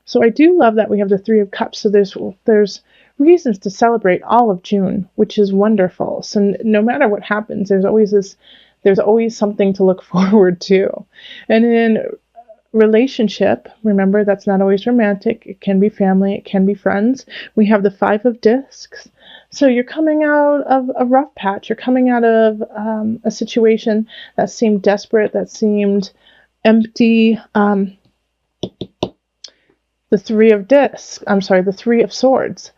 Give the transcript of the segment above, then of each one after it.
So I do love that we have the Three of Cups. So there's reasons to celebrate all of June, which is wonderful. So no matter what happens, there's always something to look forward to. And in relationship, remember that's not always romantic. It can be family, it can be friends. We have the Five of Discs. So you're coming out of a rough patch. You're coming out of a situation that seemed desperate, that seemed empty. The Three of Discs. I'm sorry, the Three of Swords.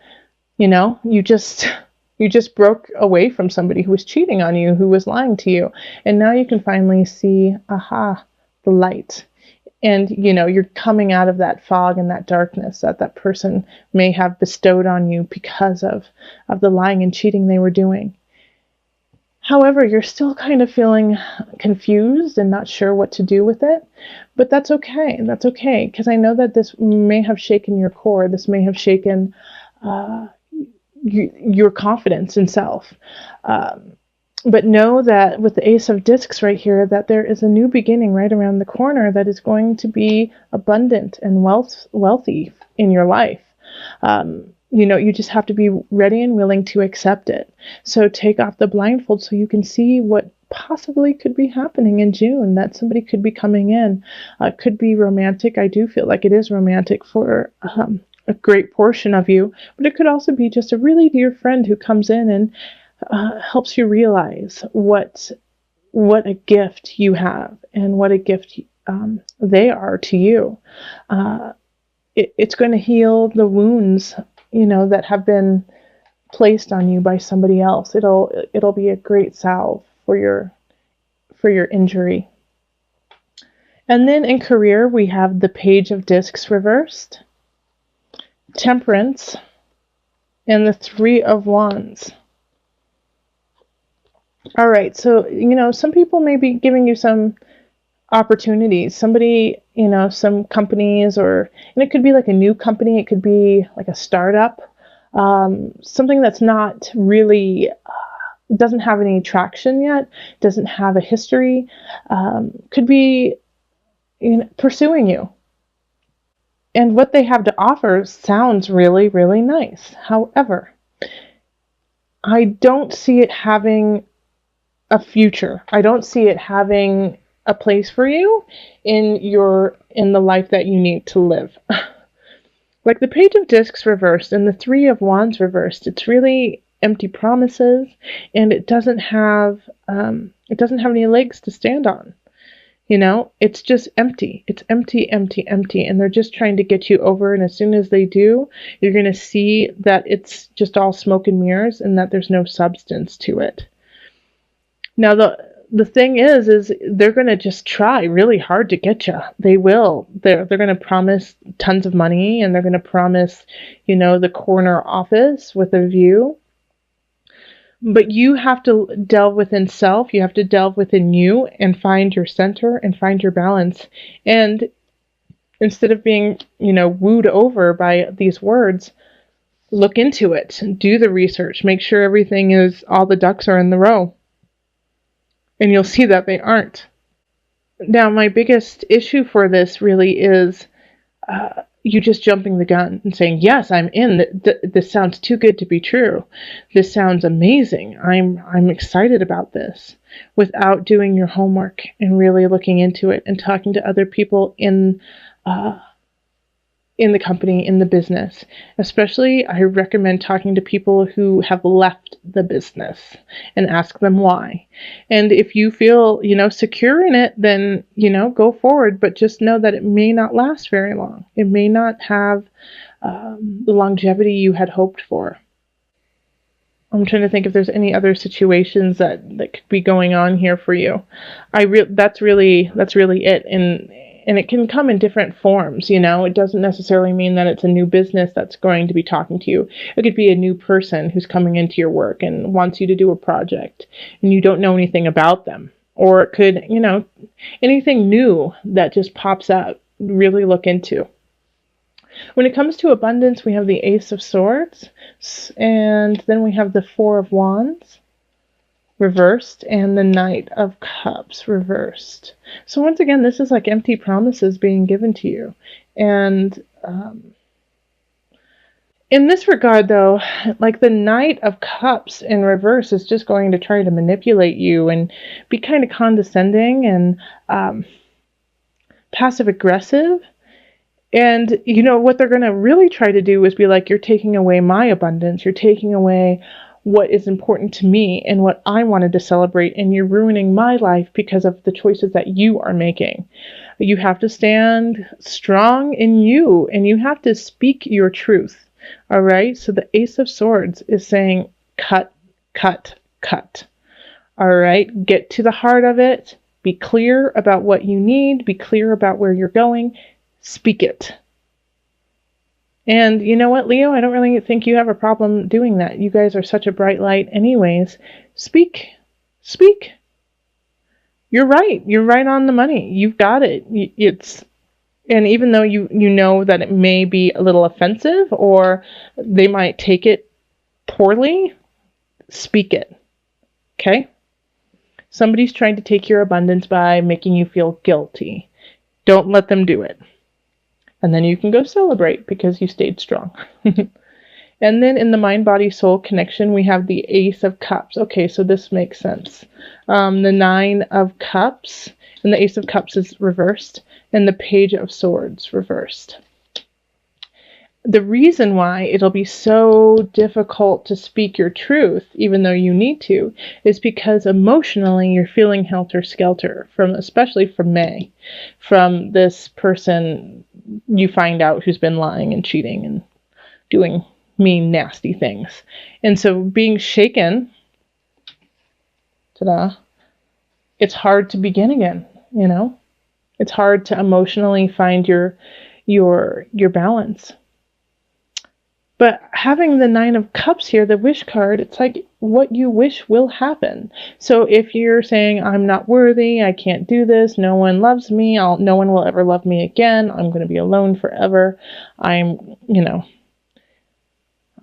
You just broke away from somebody who was cheating on you, who was lying to you, and now you can finally see, the light. And you're coming out of that fog and that darkness that person may have bestowed on you because of the lying and cheating they were doing. However, you're still kind of feeling confused and not sure what to do with it, but that's okay. That's okay, because I know that this may have shaken your core. This may have shaken your confidence in self. But know that with the Ace of Discs right here, that there is a new beginning right around the corner that is going to be abundant and wealthy in your life. You just have to be ready and willing to accept it. So take off the blindfold so you can see what possibly could be happening in June, that somebody could be coming in. It could be romantic. I do feel like it is romantic for a great portion of you, but it could also be just a really dear friend who comes in and helps you realize what a gift you have and what a gift they are to you. It's going to heal the wounds, that have been placed on you by somebody else. It'll be a great salve for your injury. And then in career, we have the Page of Discs reversed, Temperance, and the Three of Wands. All right, so, some people may be giving you some opportunities. Somebody, some companies, and it could be like a new company. It could be like a startup, something that's not really, doesn't have any traction yet, doesn't have a history, could be pursuing you. And what they have to offer sounds really, really nice. However, I don't see it having a future. I don't see it having a place for you in the life that you need to live. Like the Page of Discs reversed and the Three of Wands reversed, it's really empty promises, and it doesn't have any legs to stand on. It's just empty. It's empty, empty, empty, and they're just trying to get you over. And as soon as they do, you're going to see that it's just all smoke and mirrors, and that there's no substance to it. Now, the thing is they're going to just try really hard to get you. They will. They're going to promise tons of money, and they're going to promise, the corner office with a view. But you have to delve within self. You have to delve within you and find your center and find your balance. And instead of being, wooed over by these words, look into it. Do the research. Make sure all the ducks are in the row. And you'll see that they aren't. Now, my biggest issue for this really is you just jumping the gun and saying, yes, I'm in. This sounds too good to be true. This sounds amazing. I'm excited about this, without doing your homework and really looking into it and talking to other people in the company, in the business. Especially, I recommend talking to people who have left the business and ask them why. And if you feel, secure in it, then, go forward. But just know that it may not last very long. It may not have the longevity you had hoped for. I'm trying to think if there's any other situations that could be going on here for you. That's really it. And it can come in different forms, It doesn't necessarily mean that it's a new business that's going to be talking to you. It could be a new person who's coming into your work and wants you to do a project, and you don't know anything about them. Or it could, anything new that just pops up, really look into. When it comes to abundance, we have the Ace of Swords, and then we have the Four of Wands reversed, and the Knight of Cups reversed. So once again, this is like empty promises being given to you. And In this regard, though, like the Knight of Cups in reverse is just going to try to manipulate you and be kind of condescending and passive aggressive. And, you know, what they're going to really try to do is be like, you're taking away my abundance. You're taking away what is important to me and what I wanted to celebrate. And you're ruining my life because of the choices that you are making. You have to stand strong in you and you have to speak your truth. All right. So the Ace of Swords is saying, cut, cut, cut. All right. Get to the heart of it. Be clear about what you need. Be clear about where you're going. Speak it. And you know what, Leo? I don't really think you have a problem doing that. You guys are such a bright light anyways. Speak. Speak. You're right. You're right on the money. You've got it. And even though you know that it may be a little offensive or they might take it poorly, speak it. Okay? Somebody's trying to take your abundance by making you feel guilty. Don't let them do it. And then you can go celebrate because you stayed strong. And then in the mind-body-soul connection, we have the Ace of Cups. Okay, so this makes sense. The Nine of Cups, and the Ace of Cups is reversed, and the Page of Swords reversed. The reason why it'll be so difficult to speak your truth, even though you need to, is because emotionally you're feeling helter-skelter, especially from May, from this person you find out who's been lying and cheating and doing mean, nasty things. And so being shaken, it's hard to begin again, you know? It's hard to emotionally find your balance. But having the Nine of Cups here, the wish card, it's like what you wish will happen. So if you're saying, I'm not worthy, I can't do this, no one loves me, no one will ever love me again, I'm going to be alone forever, I'm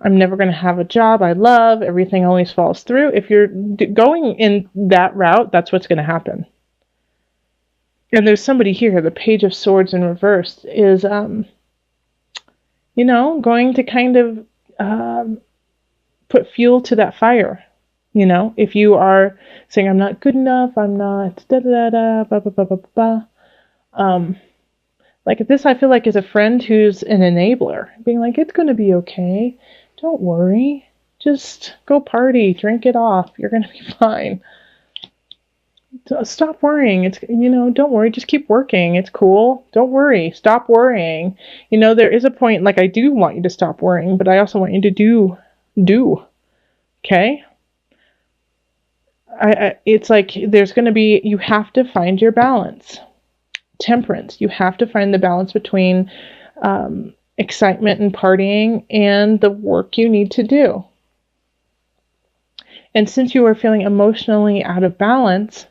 never going to have a job I love, everything always falls through. If you're going in that route, that's what's going to happen. And there's somebody here, the Page of Swords in reverse, is going to kind of put fuel to that fire. If you are saying, I'm not good enough, I'm not da-da-da-da, ba-ba-ba-ba-ba. Like this, I feel like is a friend who's an enabler, being like, it's going to be okay. Don't worry. Just go party, drink it off. You're going to be fine. Stop worrying. Don't worry. Just keep working. It's cool. Don't worry. Stop worrying. There is a point, like I do want you to stop worrying, but I also want you to do. Okay? It's like there's going to be, you have to find your balance. Temperance. You have to find the balance between excitement and partying and the work you need to do. And since you are feeling emotionally out of balance,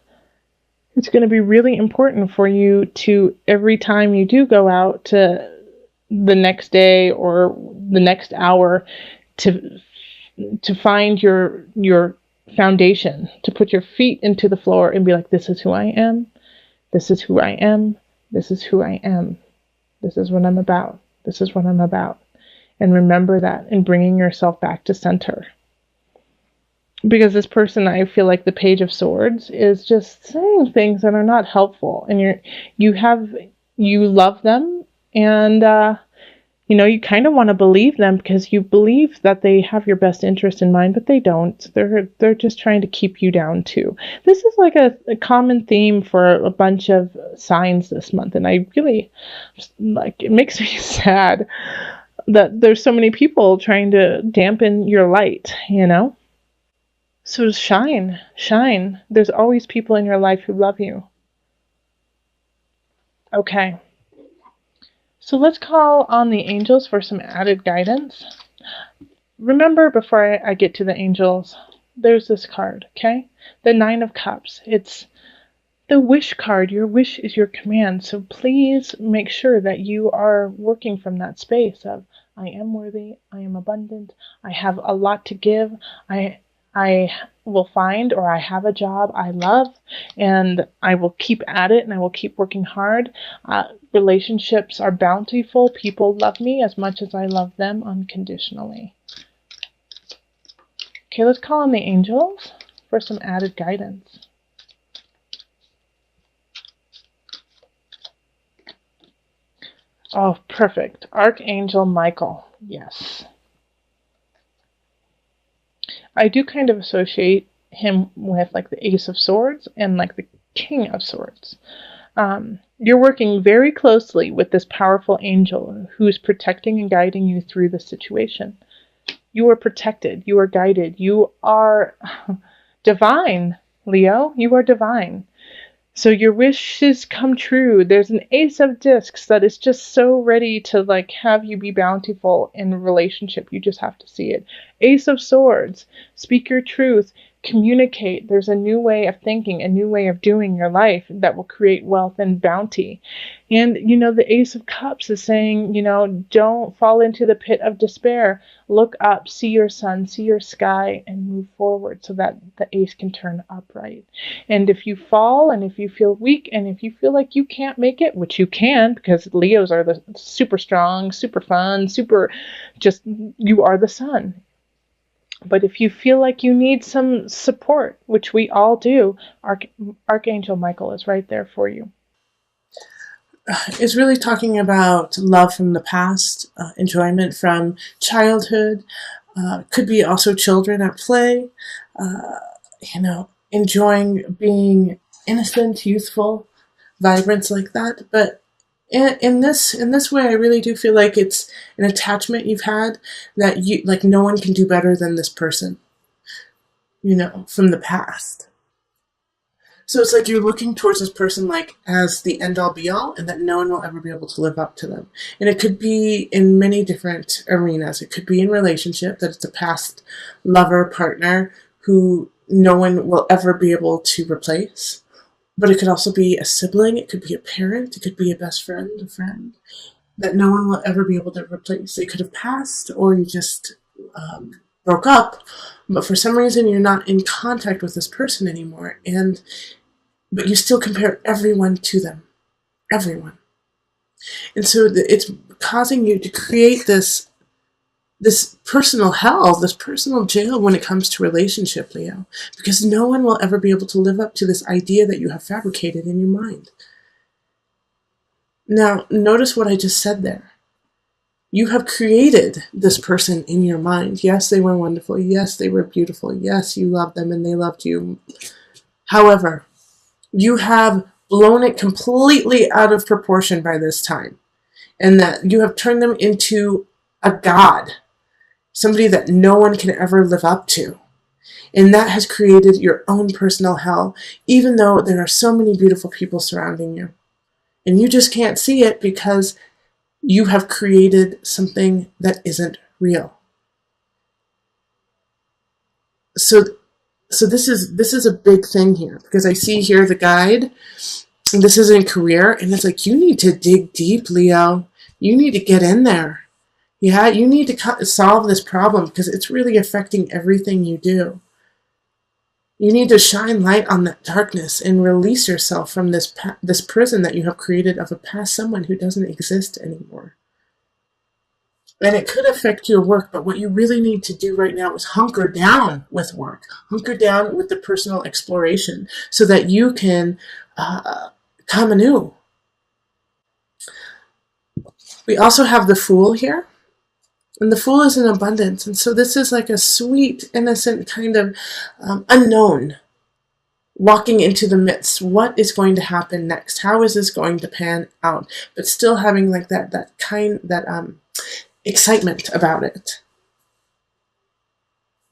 it's going to be really important for you to, every time you do go out to the next day or the next hour, to find your foundation, to put your feet into the floor and be like, this is who I am. This is who I am. This is who I am. This is what I'm about. This is what I'm about. And remember that and bringing yourself back to center. Because this person, I feel like the Page of Swords is just saying things that are not helpful. And you love them and, you kind of want to believe them because you believe that they have your best interest in mind, but they don't. They're just trying to keep you down too. This is like a common theme for a bunch of signs this month, and I really, it makes me sad that there's so many people trying to dampen your light, So shine. There's always people in your life who love you. Okay. So let's call on the angels for some added guidance. Remember, before I get to the angels, there's this card, okay? The Nine of Cups. It's the wish card. Your wish is your command. So please make sure that you are working from that space of, I am worthy, I am abundant, I have a lot to give, I I will find, or I have a job I love, and I will keep at it and I will keep working hard. Relationships are bountiful. People love me as much as I love them unconditionally. Okay, let's call on the angels for some added guidance. Oh, perfect. Archangel Michael. Yes. I do kind of associate him with like the Ace of Swords and like the King of Swords. You're working very closely with this powerful angel who's protecting and guiding you through the situation. You are protected. You are guided. You are divine, Leo. You are divine. So your wishes come true. There's an Ace of Discs that is just so ready to like have you be bountiful in a relationship. You just have to see it. Ace of Swords. Speak your truth. Communicate. There's a new way of thinking, a new way of doing your life that will create wealth and bounty. And, the Ace of Cups is saying, don't fall into the pit of despair. Look up, see your sun, see your sky, and move forward so that the ace can turn upright. And if you fall, and if you feel weak, and if you feel like you can't make it, which you can, because Leos are the super strong, super fun, you are the sun. But if you feel like you need some support, which we all do, Archangel Michael is right there for you. It's really talking about love from the past, enjoyment from childhood, could be also children at play, enjoying being innocent, youthful, vibrant like that. But in this way, I really do feel like it's an attachment you've had that no one can do better than this person, from the past. So it's like you're looking towards this person like as the end all be all, and that no one will ever be able to live up to them. And it could be in many different arenas. It could be in relationship, that it's a past lover, partner who no one will ever be able to replace. But it could also be a sibling, it could be a parent, it could be a best friend, a friend, that no one will ever be able to replace. They could have passed, or you just broke up, but for some reason you're not in contact with this person anymore, but you still compare everyone to them. Everyone. And so it's causing you to create this personal hell, this personal jail when it comes to relationship, Leo, because no one will ever be able to live up to this idea that you have fabricated in your mind. Now, notice what I just said there. You have created this person in your mind. Yes, they were wonderful. Yes, they were beautiful. Yes, you loved them and they loved you. However, you have blown it completely out of proportion by this time, and that you have turned them into a god, somebody that no one can ever live up to. And that has created your own personal hell, even though there are so many beautiful people surrounding you. And you just can't see it because you have created something that isn't real. So this is a big thing here, because I see here the guide, and this is in career, and it's like, you need to dig deep, Leo. You need to get in there. Yeah, you need to solve this problem, because it's really affecting everything you do. You need to shine light on that darkness and release yourself from this prison that you have created of a past someone who doesn't exist anymore. And it could affect your work, but what you really need to do right now is hunker down with work. Hunker down with the personal exploration so that you can come anew. We also have the Fool here. And the Fool is in abundance. And so this is like a sweet, innocent kind of unknown, walking into the midst. What is going to happen next? How is this going to pan out? But still having like that excitement about it.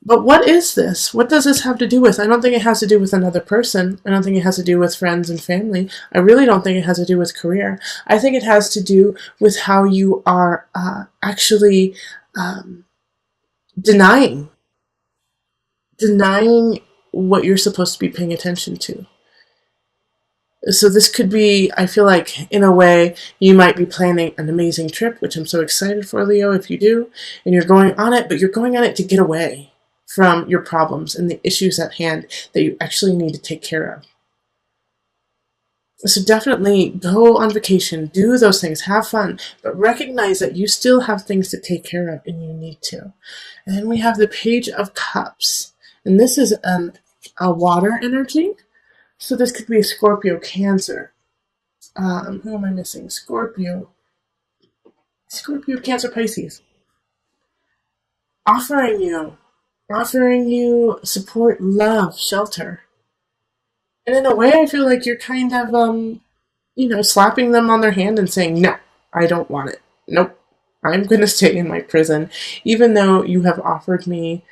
But what is this? What does this have to do with? I don't think it has to do with another person. I don't think it has to do with friends and family. I really don't think it has to do with career. I think it has to do with how you are actually denying what you're supposed to be paying attention to. So this could be, I feel like, in a way, you might be planning an amazing trip, which I'm so excited for, Leo, if you do, and you're going on it, but you're going on it to get away from your problems and the issues at hand that you actually need to take care of. So definitely go on vacation, do those things, have fun, but recognize that you still have things to take care of and you need to. And then we have the Page of Cups. And this is a water energy. So this could be a Scorpio, Cancer. Who am I missing? Scorpio, Cancer, Pisces. Offering you, support, love, shelter. And in a way, I feel like you're kind of, slapping them on their hand and saying, no, I don't want it. Nope. I'm going to stay in my prison, even though you have offered me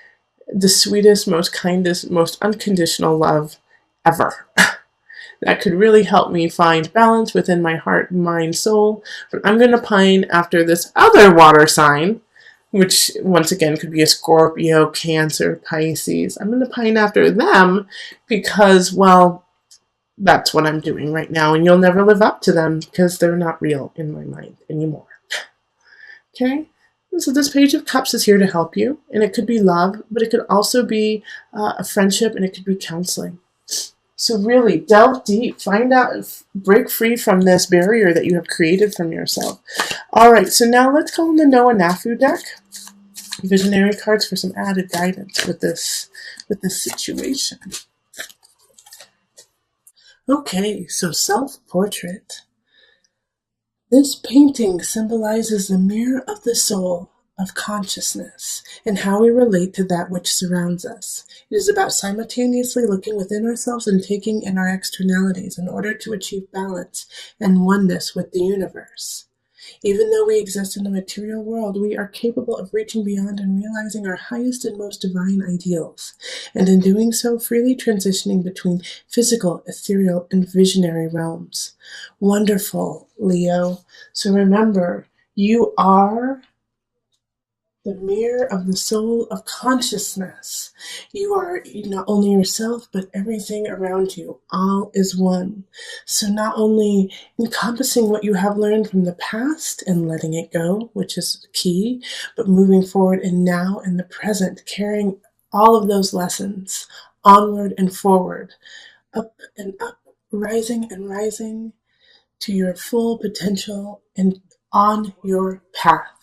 the sweetest, most kindest, most unconditional love ever. That could really help me find balance within my heart, mind, soul. But I'm going to pine after this other water sign, which once again could be a Scorpio, Cancer, Pisces. I'm going to pine after them because, well, that's what I'm doing right now, and you'll never live up to them because they're not real in my mind anymore. Okay? So this Page of Cups is here to help you, and it could be love, but it could also be a friendship, and it could be counseling. So really delve deep, find out, break free from this barrier that you have created from yourself. All right, so now let's call in the Noah Nafu deck, visionary cards, for some added guidance with this situation. Okay, so self-portrait. This painting symbolizes the mirror of the soul, of consciousness, and how we relate to that which surrounds us. It is about simultaneously looking within ourselves and taking in our externalities in order to achieve balance and oneness with the universe. Even though we exist in a material world, we are capable of reaching beyond and realizing our highest and most divine ideals, and in doing so, freely transitioning between physical, ethereal, and visionary realms. Wonderful, Leo. So remember, you are the mirror of the soul of consciousness. You are not only yourself, but everything around you. All is one. So not only encompassing what you have learned from the past and letting it go, which is key, but moving forward and now in the present, carrying all of those lessons onward and forward, up and up, rising and rising to your full potential and on your path.